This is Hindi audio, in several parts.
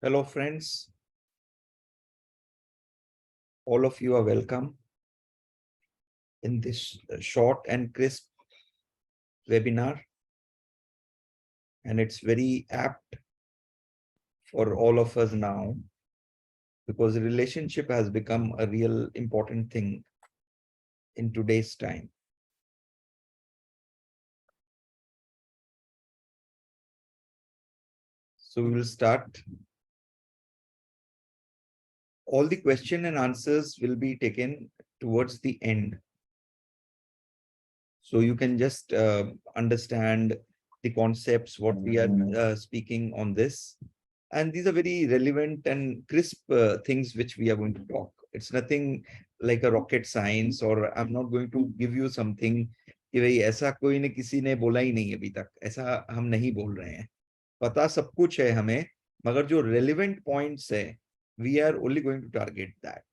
Hello, friends. All of you are welcome in this short and crisp webinar. And it's very apt for all of us now because relationship has become a real important thing in today's time. So we will start. All the question and answers will be taken towards the end. So you can just understand the concepts, what we are speaking on this. And these are very relevant and crisp things which we are going to talk. It's nothing like a rocket science, or I'm not going to give you something कि भाई ऐसा कोई ने किसी ने बोला ही नहीं अभी तक, ऐसा हम नहीं बोल रहे हैं. पता सब कुछ है हमें, मगर जो relevant points है, we are only going to target that.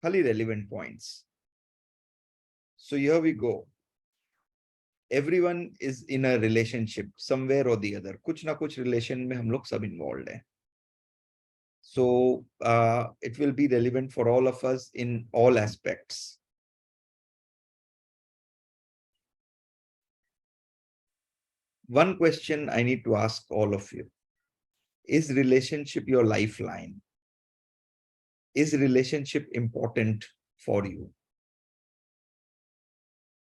खाली relevant points. So here we go. Everyone is in a relationship somewhere or the other. कुछ ना कुछ relation में हम लोग सब involved हैं. So it will be relevant for all of us in all aspects. One question I need to ask all of you. Is relationship your lifeline? Is relationship important for you?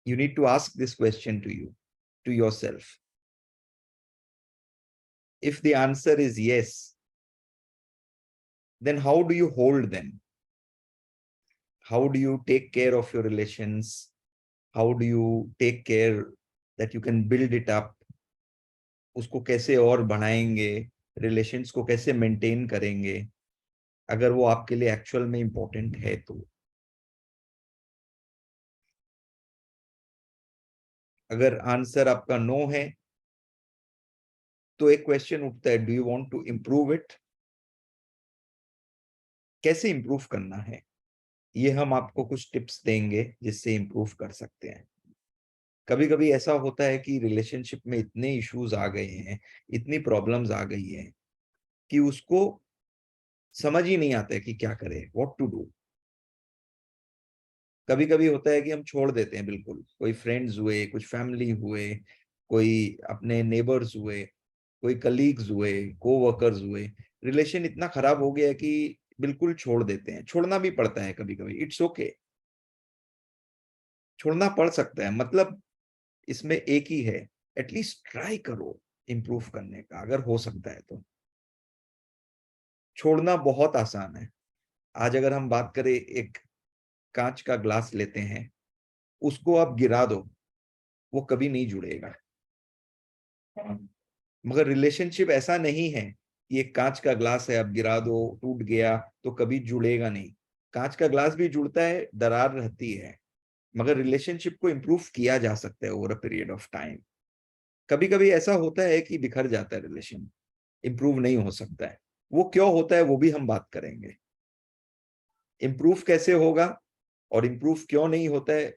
You need to ask this question to yourself. If the answer is yes, then how do you hold them? How do you take care of your relations? How do you take care that you can build it up? उसको कैसे और बढ़ाएंगे, रिलेशंस को कैसे मेंटेन करेंगे अगर वो आपके लिए एक्चुअल में इंपॉर्टेंट है तो. अगर आंसर आपका नो है तो एक क्वेश्चन उठता है, do you want to improve it? कैसे इम्प्रूव करना है, ये हम आपको कुछ टिप्स देंगे जिससे इम्प्रूव कर सकते हैं. कभी कभी ऐसा होता है कि रिलेशनशिप में इतने इश्यूज आ गए हैं, इतनी प्रॉब्लम्स आ गई हैं कि उसको समझ ही नहीं आता है कि क्या करें, व्हाट टू डू. कभी कभी होता है कि हम छोड़ देते हैं बिल्कुल. कोई फ्रेंड्स हुए, कुछ फैमिली हुए, कोई अपने नेबर्स हुए, कोई कलीग्स हुए, कोवर्कर्स हुए, रिलेशन इतना खराब हो गया है कि बिल्कुल छोड़ देते हैं. छोड़ना भी पड़ता है कभी कभी, इट्स ओके. छोड़ना पड़ सकता है, मतलब इसमें एक ही है, एटलीस्ट ट्राई करो इम्प्रूव करने का अगर हो सकता है तो. छोड़ना बहुत आसान है. आज अगर हम बात करें, एक कांच का ग्लास लेते हैं, उसको आप गिरा दो, वो कभी नहीं जुड़ेगा. मगर रिलेशनशिप ऐसा नहीं है कि एक कांच का ग्लास है, अब गिरा दो, टूट गया तो कभी जुड़ेगा नहीं. कांच का ग्लास भी जुड़ता है, दरार रहती है, मगर रिलेशनशिप को इंप्रूव किया जा सकता है over a period of time. कभी कभी ऐसा होता है कि बिखर जाता है रिलेशन, इंप्रूव नहीं हो सकता है. वो क्यों होता है वो भी हम बात करेंगे. इंप्रूव कैसे होगा और इंप्रूव क्यों नहीं होता है,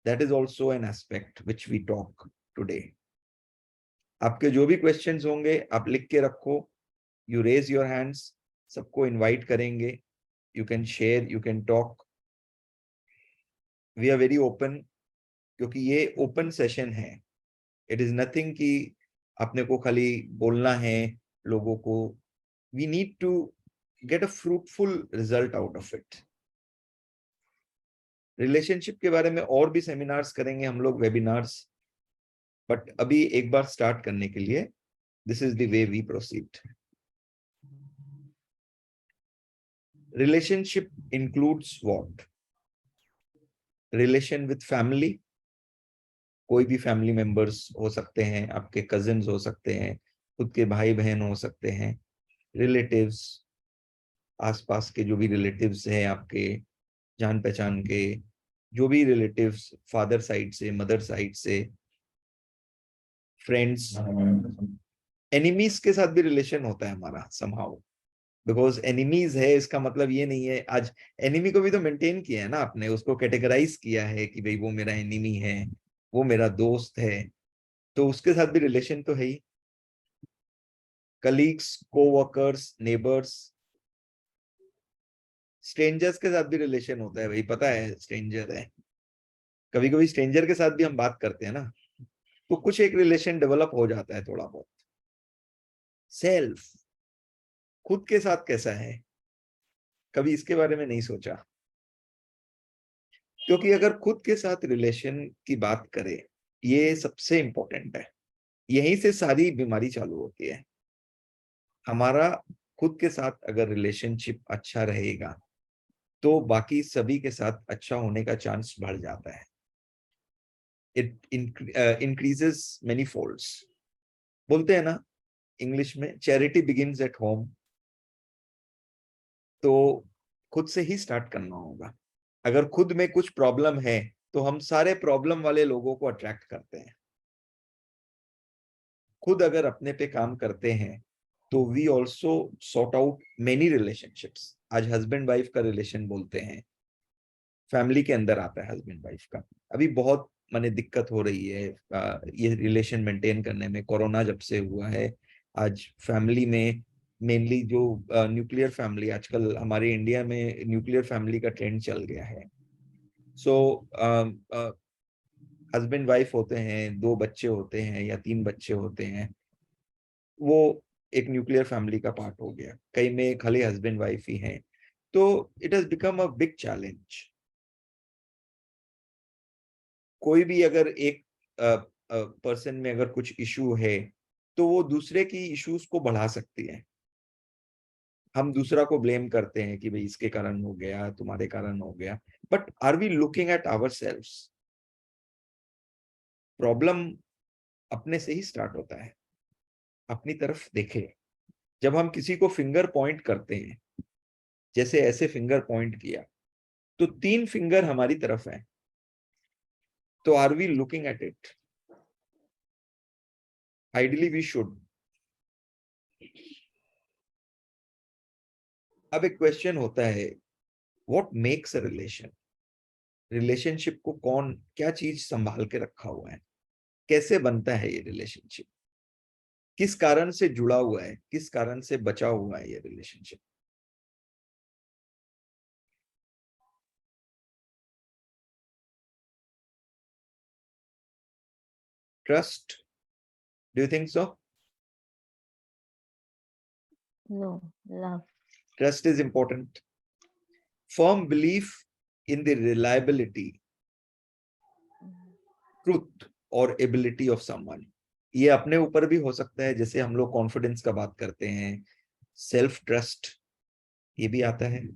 that is also an aspect which we talk today. आपके जो भी क्वेश्चंस होंगे आप लिख के रखो. यू रेज योर हैंड्स, सबको इनवाइट करेंगे. You can share, you can talk. We are very open, क्योंकि ये ओपन सेशन है. इट इज नथिंग कि अपने को खाली बोलना है लोगों को. We need to get a fruitful result out of it. Relationship के बारे में और भी सेमिनार्स करेंगे हम लोग, वेबिनार्स. बट अभी एक बार स्टार्ट करने के लिए, this is the way we proceed. Relationship includes what? Relation with family. कोई भी फैमिली मेंबर्स हो सकते हैं, आपके कजिन्स हो सकते हैं, खुद के भाई बहन हो सकते हैं, रिलेटिव्स, आसपास के जो भी रिलेटिव्स हैं आपके, जान पहचान के जो भी रिलेटिव्स, फादर साइड से, मदर साइड से, फ्रेंड्स. एनिमीज के साथ भी रिलेशन होता है हमारा समहाउ, बिकॉज एनिमीज है इसका मतलब ये नहीं है. आज एनिमी को भी तो मेंटेन किया है ना आपने, उसको कैटेगराइज किया है कि भाई वो मेरा एनिमी है, वो मेरा दोस्त है, तो उसके साथ भी रिलेशन तो है ही. कलीग्स, कोवर्कर्स, नेबर्स, स्ट्रेंजर्स के साथ भी रिलेशन होता है भाई, पता है स्ट्रेंजर है, कभी कभी स्ट्रेंजर के साथ भी हम बात करते हैं ना, तो कुछ एक रिलेशन डेवलप हो जाता है थोड़ा बहुत। सेल्फ, खुद के साथ कैसा है, कभी इसके बारे में नहीं सोचा, क्योंकि अगर खुद के साथ रिलेशन की बात करें, ये सबसे इंपॉर्टेंट है, यहीं से सारी बीमारी चालू होती है। हमारा खुद के साथ अगर रिलेशनशिप अच्छा रहेगा तो बाकी सभी के साथ अच्छा होने का चांस बढ़ जाता है। It increases many folds. बोलते हैं ना इंग्लिश में, चैरिटी बिगिंस एट होम। तो खुद से ही स्टार्ट करना होगा। अगर खुद में कुछ प्रॉब्लम है तो हम सारे प्रॉब्लम वाले लोगों को अट्रैक्ट करते हैं। खुद अगर अपने पे काम करते हैं तो we also sort out many relationships. आज हस्बैंड वाइफ का रिलेशन बोलते हैं, फैमिली के अंदर आता है हस्बैंड वाइफ का। अभी बहुत माने दिक्कत हो रही है ये रिलेशन मेंटेन करने में, कोरोना जब से हुआ है। आज फैमिली में मेनली जो न्यूक्लियर फैमिली, आजकल हमारे इंडिया में न्यूक्लियर फैमिली का ट्रेंड चल गया है। सो हस्बैंड वाइफ होते हैं, 2 बच्चे होते हैं या 3 बच्चे होते हैं, वो एक न्यूक्लियर फैमिली का पार्ट हो गया। कई में खाली हस्बैंड वाइफ ही हैं, तो it has become a big challenge. कोई भी अगर एक पर्सन में अगर कुछ इशू है तो वो दूसरे की इश्यूज को बढ़ा सकती है। हम दूसरा को ब्लेम करते हैं कि भाई इसके कारण हो गया, तुम्हारे कारण हो गया, but are we looking at ourselves? Problem अपने से ही स्टार्ट होता है, अपनी तरफ देखे। जब हम किसी को फिंगर पॉइंट करते हैं, जैसे ऐसे फिंगर पॉइंट किया, तो 3 फिंगर हमारी तरफ है, तो are we looking at it? Ideally we should. अब एक क्वेश्चन होता है, what makes a relation? Relationship को कौन, क्या चीज संभाल के रखा हुआ है, कैसे बनता है ये रिलेशनशिप, किस कारण से जुड़ा हुआ है, किस कारण से बचा हुआ है ये relationship? Trust, do you think so? No, love. Trust is important. Firm belief in the reliability, truth और एबिलिटी ऑफ समवन। ये अपने ऊपर भी हो सकता है, जैसे हम लोग कॉन्फिडेंस का बात करते हैं, सेल्फ ट्रस्ट, ये भी आता है।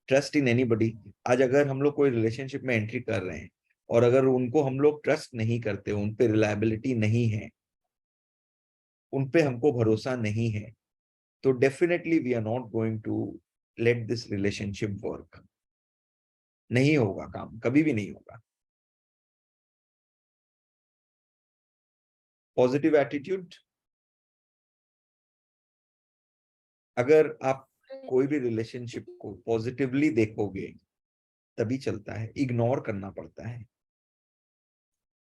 Trust in anybody. आज अगर हम लोग कोई रिलेशनशिप में एंट्री कर रहे हैं और अगर उनको हम लोग ट्रस्ट नहीं करते, उन पे रिलायबिलिटी नहीं है, उन पे हमको भरोसा नहीं है, तो definitely we are not going to let this relationship work. नहीं होगा काम, कभी भी नहीं होगा। पॉजिटिव एटीट्यूड, अगर आप कोई भी रिलेशनशिप को पॉजिटिवली देखोगे तभी चलता है, इग्नोर करना पड़ता है।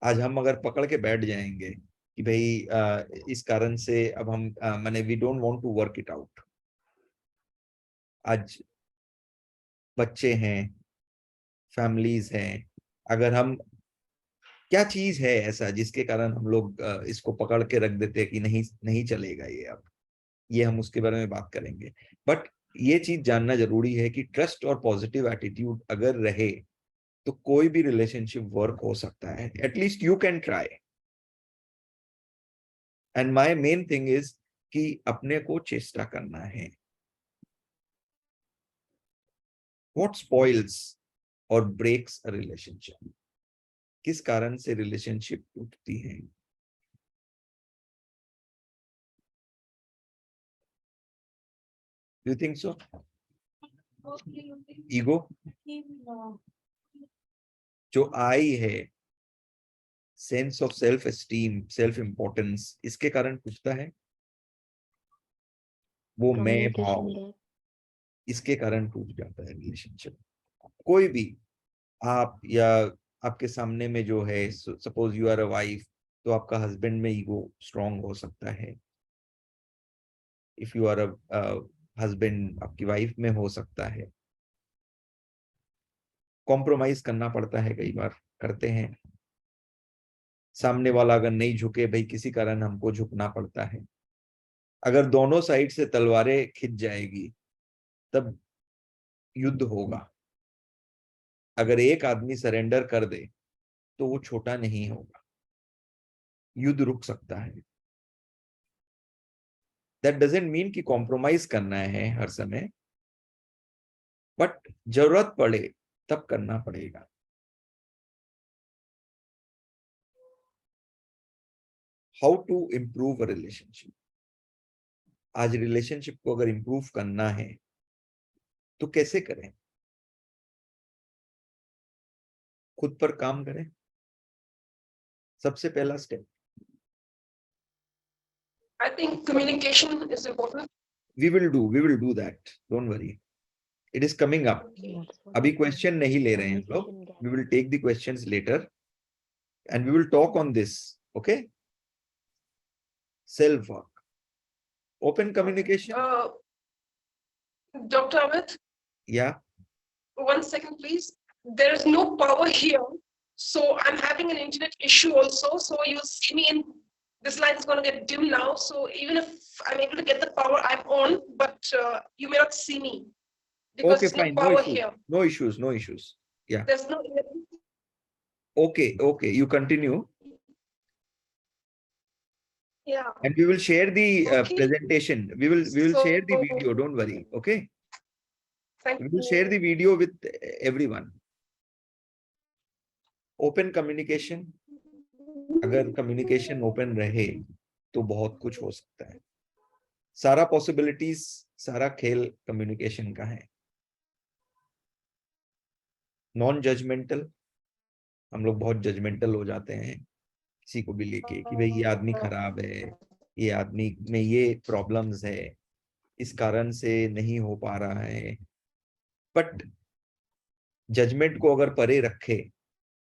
आज हम अगर पकड़ के बैठ जाएंगे कि भाई इस कारण से अब हम माने we don't want to work it out. आज बच्चे हैं, फैमिलीज हैं, अगर हम, क्या चीज है ऐसा जिसके कारण हम लोग इसको पकड़ के रख देते हैं कि नहीं नहीं चलेगा ये अब, ये हम उसके बारे में बात करेंगे। बट ये चीज जानना जरूरी है कि ट्रस्ट और पॉजिटिव एटीट्यूड अगर रहे तो कोई भी रिलेशनशिप वर्क हो सकता है, at least you can try. And my main thing is कि अपने को चेष्टा करना है। व्हाट स्पॉइल्स और ब्रेक्स अ रिलेशनशिप? किस कारण से रिलेशनशिप टूटती है? Do you think so? Ego, जो आई है, sense of self esteem, self importance, इसके कारण टूटता है। वो मैं भाव, Communication gap. इसके कारण टूट जाता है रिलेशनशिप। कोई भी, आप या आपके सामने में जो है, suppose you are a wife, तो आपका हस्बैंड में ईगो स्ट्रांग हो सकता है। If you are a husband, आपकी वाइफ में हो सकता है। कॉम्प्रोमाइज करना पड़ता है, कई बार करते हैं। सामने वाला अगर नहीं झुके, भाई किसी कारण हमको झुकना पड़ता है। अगर दोनों साइड से तलवारें खिंच जाएगी तब युद्ध होगा। अगर एक आदमी सरेंडर कर दे तो वो छोटा नहीं होगा, युद्ध रुक सकता है। दैट डजंट मीन कि कॉम्प्रोमाइज करना है हर समय, बट जरूरत पड़े तब करना पड़ेगा। How to improve a relationship. आज रिलेशनशिप को अगर इम्प्रूव करना है तो कैसे करें? खुद पर काम करें, सबसे पहला step. I think communication is important. we will do that, don't worry, it is coming up. That's what अभी I think. क्वेश्चन नहीं ले रहे हैं हम लोग, Communication gap. we will take the questions later and we will talk on this. Okay, self work, open communication. Dr. Amit, Yeah, 1 second, please. There is no power here. So I'm having an internet issue also. So you see me in this line is going to get dim now. So even if I'm able to get the power, I'm on, but you may not see me because okay, there's no fine, no power issues, here. no issues. Yeah, There's no. okay, you continue. Yeah. And we will share the Okay. presentation. We will share the So- video, don't worry. Okay, Thank we will you. share the video with everyone. Open communication, अगर कम्युनिकेशन ओपन रहे तो बहुत कुछ हो सकता है। सारा पॉसिबिलिटीज, सारा खेल कम्युनिकेशन का है। नॉन जजमेंटल, हम लोग बहुत जजमेंटल हो जाते हैं किसी को भी लेके कि भाई ये आदमी खराब है, ये आदमी में ये प्रॉब्लम्स है, इस कारण से नहीं हो पा रहा है। बट जजमेंट को अगर परे रखे,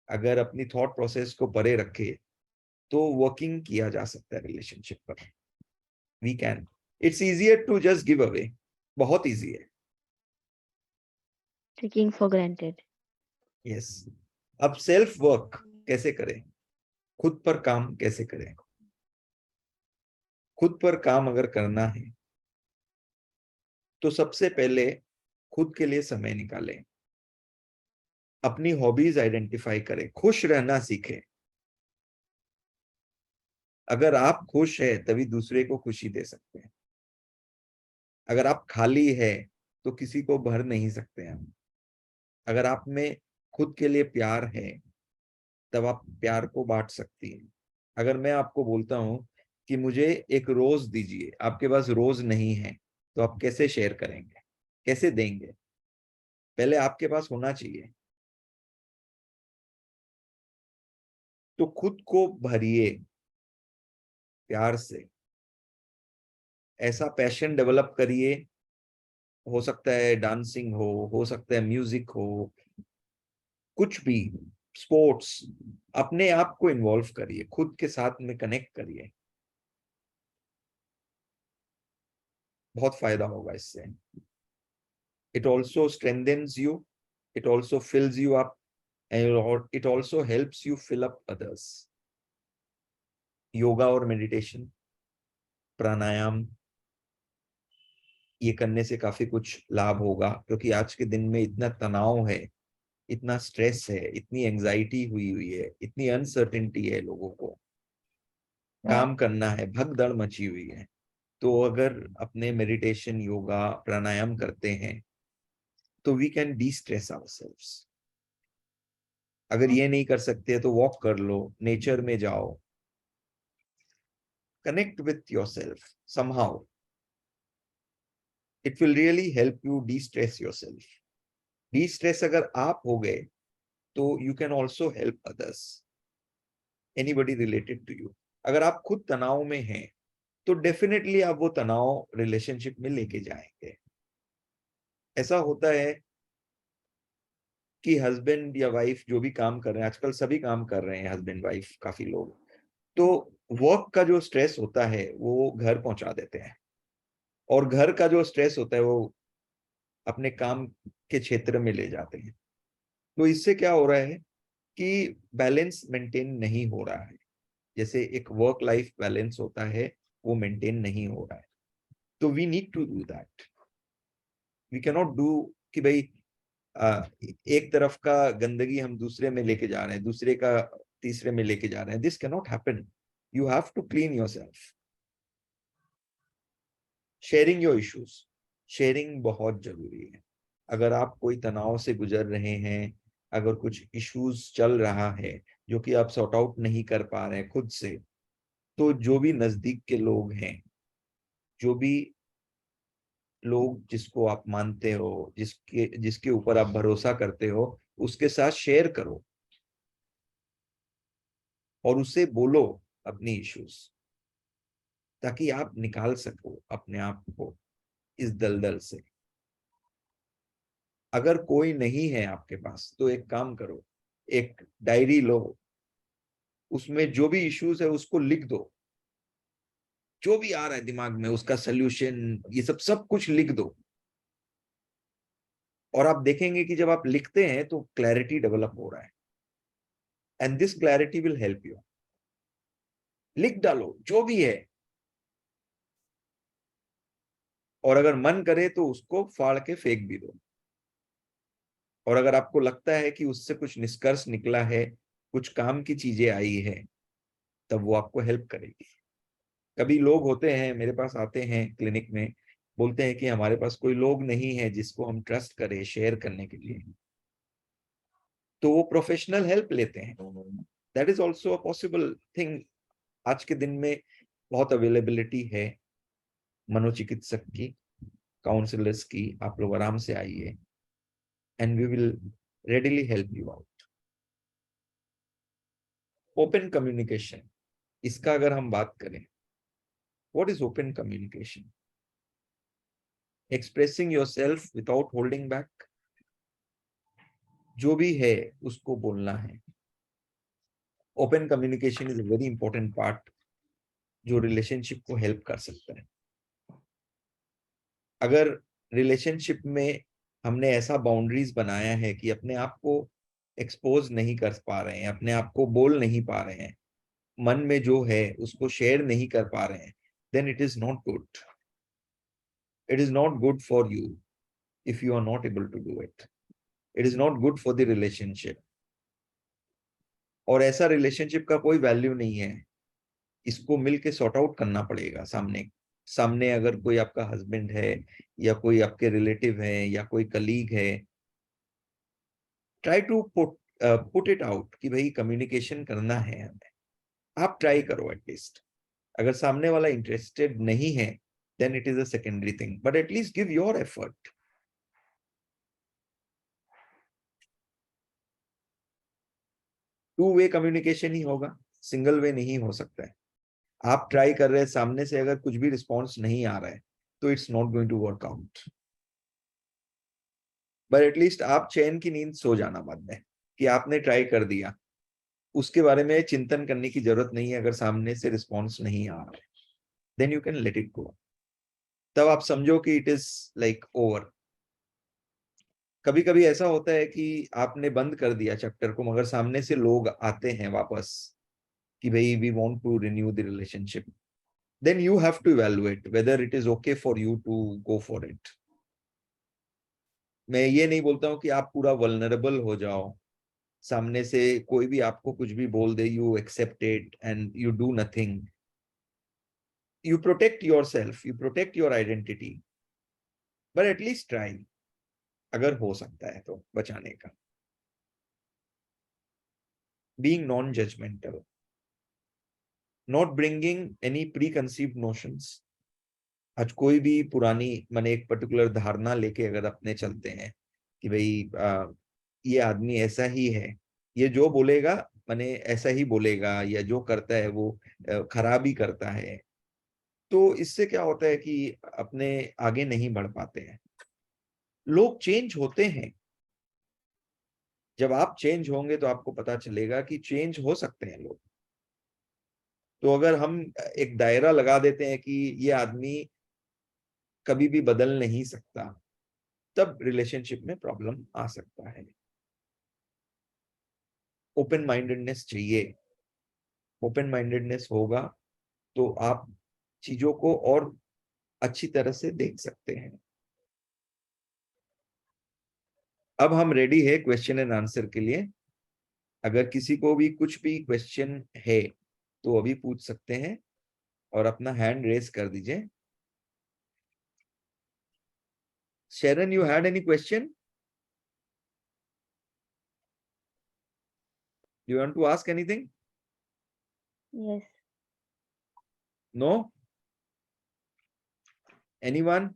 अगर अपनी थॉट प्रोसेस को परे रखे तो वर्किंग किया जा सकता है रिलेशनशिप पर। We can, it's easier to just give away, बहुत इजी है। Taking for granted. यस, अब सेल्फ वर्क कैसे करें, खुद पर काम कैसे करें? खुद पर काम अगर करना है तो सबसे पहले खुद के लिए समय निकालें, अपनी हॉबीज आइडेंटिफाई करें, खुश रहना सीखें। अगर आप खुश है तभी दूसरे को खुशी दे सकते हैं। अगर आप खाली है तो किसी को भर नहीं सकते हम। अगर आप में खुद के लिए प्यार है तब आप प्यार को बांट सकती हैं। अगर मैं आपको बोलता हूं कि मुझे एक रोज दीजिए, आपके पास रोज नहीं है, तो आप कैसे शेयर करेंगे, कैसे देंगे? पहले आपके पास होना चाहिए। तो खुद को भरिए प्यार से, ऐसा पैशन डेवलप करिए। हो सकता है डांसिंग हो सकता है म्यूजिक हो, कुछ भी, स्पोर्ट्स, अपने आप को इन्वॉल्व करिए, खुद के साथ में कनेक्ट करिए, बहुत फायदा होगा इससे। It also strengthens you, it also fills you up, and it also helps you fill up others. Yoga और मेडिटेशन, प्राणायाम, ये करने से काफी कुछ लाभ होगा, क्योंकि आज के दिन में इतना तनाव है, इतना स्ट्रेस है, इतनी एंजाइटी हुई है, इतनी अनसर्टेनिटी है, लोगों को काम करना है, भगदड़ मची हुई है। तो अगर अपने मेडिटेशन, योगा, प्राणायाम करते हैं तो we can destress ourselves. अगर ये नहीं कर सकते तो वॉक कर लो, नेचर में जाओ, connect with yourself somehow. It will really help you destress yourself. Destress अगर आप हो गए तो you can also help others, anybody related to you. अगर आप खुद तनाव में हैं तो डेफिनेटली आप वो तनाव रिलेशनशिप में लेके जाएंगे। ऐसा होता है कि हस्बैंड या वाइफ जो भी काम कर रहे हैं, आजकल सभी काम कर रहे हैं, हस्बैंड वाइफ काफी लोग, तो वर्क का जो स्ट्रेस होता है वो घर पहुंचा देते हैं। और घर का जो स्ट्रेस होता है वो अपने काम के क्षेत्र में ले जाते हैं। तो इससे क्या हो रहा है कि बैलेंस मेंटेन नहीं हो रहा है, जैसे एक वर्क लाइफ बैलेंस होता है वो मेंटेन नहीं हो रहा है। तो we need to do that. We can not do कि भाई एक तरफ का गंदगी हम दूसरे में लेके जा रहे हैं, दूसरे का तीसरे में लेके जा रहे हैं। This can not happen. You have to clean yourself. Sharing your issues, sharing बहुत जरूरी है। अगर आप कोई तनाव से गुजर रहे हैं, अगर कुछ इश्यूज चल रहा है जो कि आप सॉर्ट आउट नहीं कर पा रहे हैं खुद से, तो जो भी नजदीक के लोग हैं, जो भी लोग जिसको आप मानते हो, जिसके ऊपर आप भरोसा करते हो, उसके साथ शेयर करो और उससे बोलो अपनी इश्यूज, ताकि आप निकाल सको अपने आप को इस दलदल से। अगर कोई नहीं है आपके पास तो एक काम करो, एक डायरी लो, उसमें जो भी इश्यूज है उसको लिख दो, जो भी आ रहा है दिमाग में उसका सल्यूशन, ये सब कुछ लिख दो। और आप देखेंगे कि जब आप लिखते हैं तो क्लैरिटी डेवलप हो रहा है, and this clarity will help you. लिख डालो जो भी है, और अगर मन करे तो उसको फाड़ के फेंक भी दो। और अगर आपको लगता है कि उससे कुछ निष्कर्ष निकला है, कुछ काम की चीजें आई है, तब वो आपको हेल्प करेगी। कभी लोग होते हैं मेरे पास आते हैं क्लिनिक में, बोलते हैं कि हमारे पास कोई लोग नहीं है जिसको हम ट्रस्ट करें शेयर करने के लिए, तो वो प्रोफेशनल हेल्प लेते हैं। That is also a possible thing. आज के दिन में बहुत अवेलेबिलिटी है मनोचिकित्सक की, काउंसलर्स की। आप लोग आराम से आइए and we will readily help you out. Open communication, इसका अगर हम बात करें, what is open communication? Expressing yourself without holding back. जो भी है उसको बोलना है। Open communication is a very important part जो रिलेशनशिप को हेल्प कर सकता है। अगर रिलेशनशिप में हमने ऐसा बाउंड्रीज बनाया है कि अपने आप को एक्सपोज नहीं कर पा रहे हैं, अपने आप को बोल नहीं पा रहे हैं, मन में जो है उसको शेयर नहीं कर पा रहे हैं, then it is not good. It is not good for you if you are not able to do it. It is not good for the relationship. और ऐसा रिलेशनशिप का कोई वैल्यू नहीं है। इसको मिलके सॉर्ट आउट करना पड़ेगा। सामने सामने अगर कोई आपका हस्बैंड है या कोई आपके रिलेटिव है या कोई कलीग है, try to put it out कि भाई कम्युनिकेशन करना है हमें। आप ट्राई करो एटलीस्ट। अगर सामने वाला इंटरेस्टेड नहीं है, then it is a secondary thing, but at least give your effort. Two way communication ही होगा, सिंगल वे नहीं हो सकता है। आप ट्राई कर रहे हैं, सामने से अगर कुछ भी रिस्पॉन्स नहीं आ रहा है तो it's not going to work out. But at least आप चैन की नींद सो जाना बाद में कि आपने ट्राई कर दिया। उसके बारे में चिंतन करने की जरूरत नहीं है। अगर सामने से रिस्पॉन्स नहीं आ रहा है, then you can let it go. तब आप समझो कि इट इज लाइक ओवर। कभी कभी ऐसा होता है कि आपने बंद कर दिया चैप्टर को, मगर सामने से लोग आते हैं वापस कि भाई we want to renew the relationship, then you have to evaluate whether it is okay for you to go for it. मैं ये नहीं बोलता हूँ कि आप पूरा वल्नरेबल हो जाओ, सामने से कोई भी आपको कुछ भी बोल दे, you accept it and you do nothing. You protect yourself, you protect your identity, but at least try, अगर हो सकता है तो बचाने का। Being non judgmental, not bringing any preconceived notions. आज कोई भी पुरानी माने एक पर्टिकुलर धारणा लेके अगर अपने चलते हैं कि भाई ये आदमी ऐसा ही है, ये जो बोलेगा माने ऐसा ही बोलेगा, या जो करता है वो खराब ही करता है, तो इससे क्या होता है कि अपने आगे नहीं बढ़ पाते हैं। लोग चेंज होते हैं। जब आप चेंज होंगे तो आपको पता चलेगा कि चेंज हो सकते हैं लोग। तो अगर हम एक दायरा लगा देते हैं कि ये आदमी कभी भी बदल नहीं सकता, तब रिलेशनशिप में प्रॉब्लम आ सकता है। ओपन माइंडेडनेस चाहिए। ओपन माइंडेडनेस होगा तो आप चीजों को और अच्छी तरह से देख सकते हैं। अब हम रेडी है क्वेश्चन एंड आंसर के लिए। अगर किसी को भी कुछ भी क्वेश्चन है तो अभी पूछ सकते हैं और अपना हैंड रेज कर दीजिए। Sharon, you had any question? You want to ask anything? Yes. No? Anyone?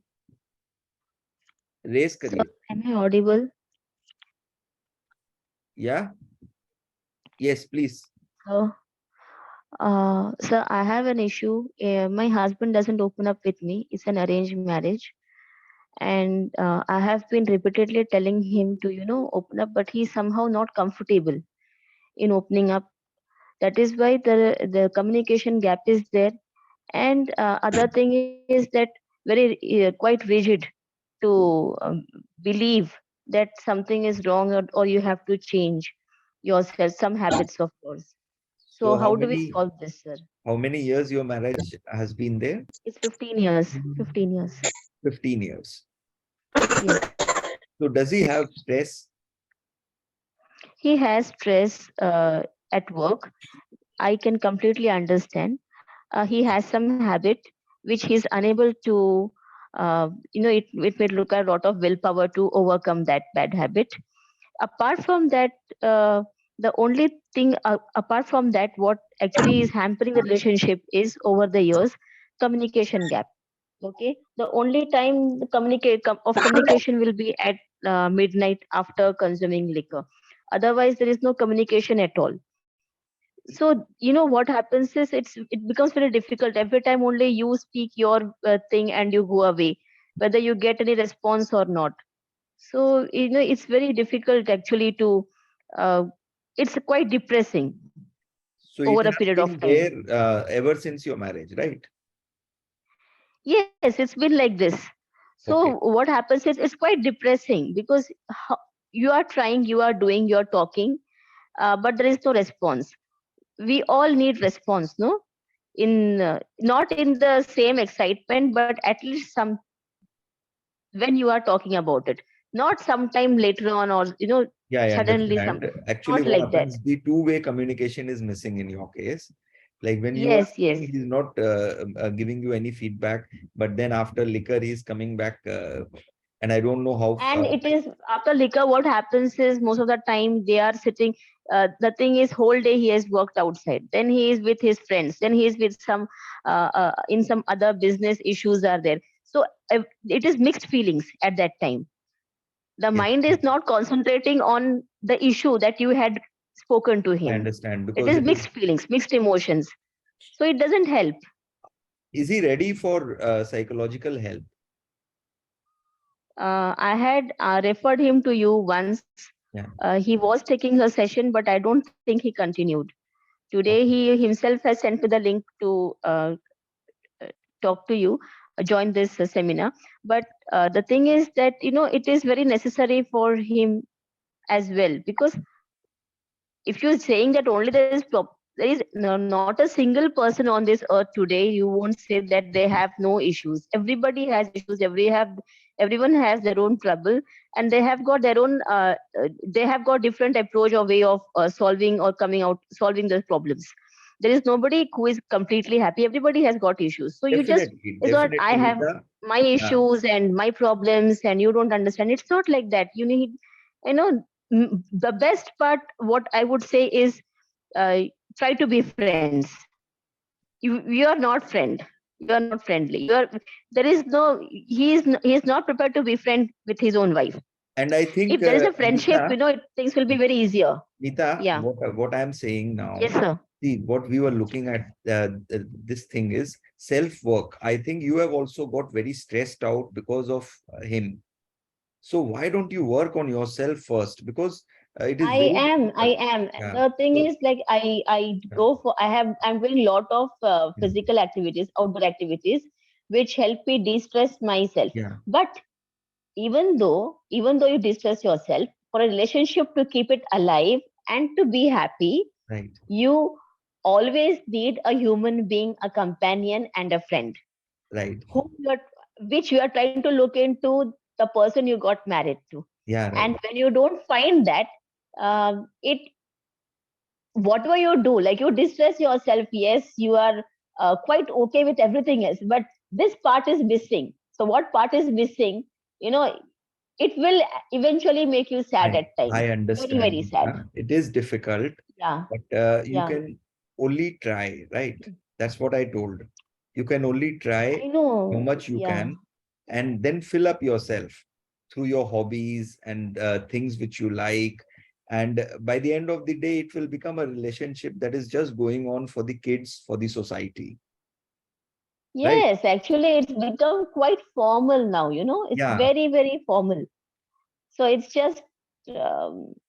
Raise So, करिए। am I audible? Yeah? Yes, please. So, so I have an issue. My husband doesn't open up with me. It's an arranged marriage. And I have been repeatedly telling him to, open up, but he's somehow not comfortable in opening up. That is why the communication gap is there. And other thing is that very quite rigid to believe that something is wrong, or you have to change yourself, some habits of yours. So So how do we solve this, sir? how many years your marriage has been there? It's 15 years. 15 years. 15 years. Yes. So does he have stress? He has stress at work. I can completely understand. He has some habit which he's unable to, it may look a lot of willpower to overcome that bad habit. Apart from that, the only thing apart from that, what actually is hampering the relationship is over the years communication gap. Okay, the only time the communication will be at midnight after consuming liquor. Otherwise, there is no communication at all. So what happens is it becomes very difficult. Every time only you speak your thing and you go away, whether you get any response or not. So it's very difficult actually to. Uh, it's quite depressing So over it a has period of been time. there ever since your marriage, right? Yes, it's been like this. So Okay. what happens is it's quite depressing because you are trying, you are doing, you are talking, but there is no response. We all need response, no? In not in the same excitement, but at least some when you are talking about it, not sometime later on, or Yeah, I suddenly understand. some, Actually, not what like that. happens, the two-way communication is missing in your case. Like when you are Yes, yes. speaking, he's not giving you any feedback, but then after liquor, he's coming back. And I don't know how. And it is after liquor, what happens is most of the time they are sitting. The thing is, whole day he has worked outside. Then he is with his friends. Then he is with some in some other business issues are there. So it is mixed feelings at that time. The Yes, mind is not concentrating on the issue that you had spoken to I him. understand It because is it is. mixed feelings, mixed emotions. So it doesn't help. Is he ready for psychological help? I had referred him to you once. Yeah. He was taking a session, but I don't think he continued. Today, Okay. he himself has sent me the link to talk to you, join this seminar. But the thing is that, it is very necessary for him as well, because if you're saying that only there is not a single person on this earth today, you won't say that they have no issues. Everybody has issues. Everyone has their own trouble, and they have got their own. They have got different approach or way of solving or solving the problems. There is nobody who is completely happy. Everybody has got issues. So you just, Definitely, it's not I have Nita. my issues and my problems, and you don't understand. It's not like that. You need, you know, the best part, what I would say is, try to be friends. You are not friend. You are not friendly. There is no, he is not prepared to be friend with his own wife. And I think, If there is a friendship, things will be very easier. Nita, Yeah. what I'm saying Yes, now, sir. see, what we were looking at, this thing is self-work. I think you have also got very stressed out because of him. So why don't you work on yourself first? Because it is very I difficult. am. Yeah. The thing So, is, like, I'm doing a lot of physical activities, outdoor activities. which help me de-stress myself. Yeah. But even though you de-stress yourself, for a relationship to keep it alive and to be happy, Right. you always need a human being, a companion, and a friend Right. which you are trying to look into the person you got married to. Yeah. Right. And when you don't find that, it whatever you do, like you distress yourself, yes, you are quite okay with everything else, but this part is missing. So what part is missing? You know, it will eventually make you sad at times. I Very, very understand. sad. It is difficult, Yeah. but you Yeah. can only try, right? That's what I told. You can only try I know. how much you Yeah. can, and then fill up yourself through your hobbies and things which you like. And by the end of the day, it will become a relationship that is just going on for the kids, for the society. Right? Yes, actually, it's become quite formal now, you know, it's Yeah. very, very formal. So it's just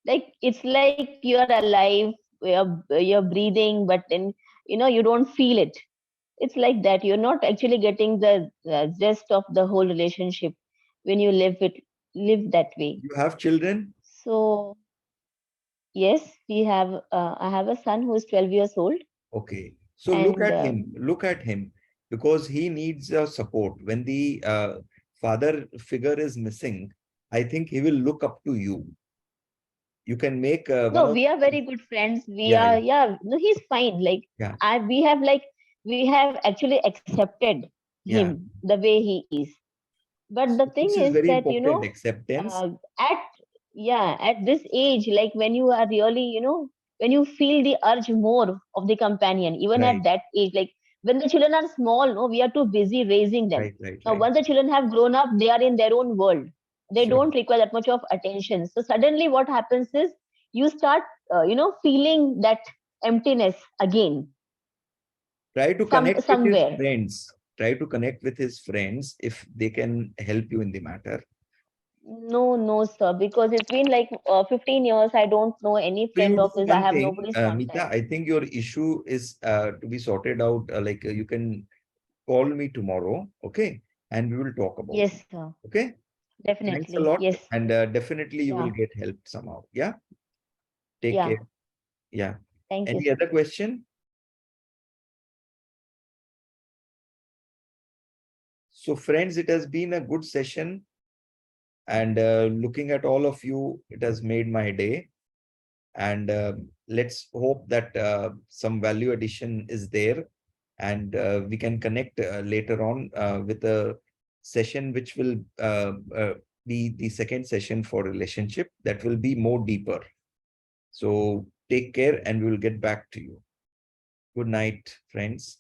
like it's like you're alive, you're breathing, but then you know you don't feel it. It's like that. You're not actually getting the zest of the whole relationship when you live that way. You have children? So yes, we have. I have a son who is 12 years old, Okay. So and look at him, because he needs support. When the father figure is missing, I think he will look up to you. You can make one no, of, we are very good friends. We yeah, are, yeah, no, he's fine. Like yeah, we have actually accepted yeah. him the way he is. But the So thing this is is very that, you important, know, acceptance. at yeah, at this age, like when you are really, you know, when you feel the urge more of the companion, even at Right, that age, like when the children are small, no, we are too busy raising them. right, right, Now, right. once the children have grown up, they are in their own world. They Sure. don't require that much of attention. So suddenly, what happens is you start, you know, feeling that emptiness again Try to connect with his somewhere. friends. Try to connect with his friends if they can help you in the matter. No, no, sir, because it's been like 15 years. I don't know any So you friend of do his. I one have thing, nobody's Mita, contact. I think your issue is to be sorted out. You can call me tomorrow, okay? And we will talk about it, Yes, sir. okay? Thanks a Definitely. lot. Yes. And definitely you will Yeah. get help somehow. Yeah. Take Yeah. care. Yeah. Thank you, Any sir. other question? So friends, it has been a good session. And looking at all of you, it has made my day. And let's hope that some value addition is there. And we can connect later on with a session which will be the second session for relationship that will be more deeper. So take care and we will get back to you. Good night, friends.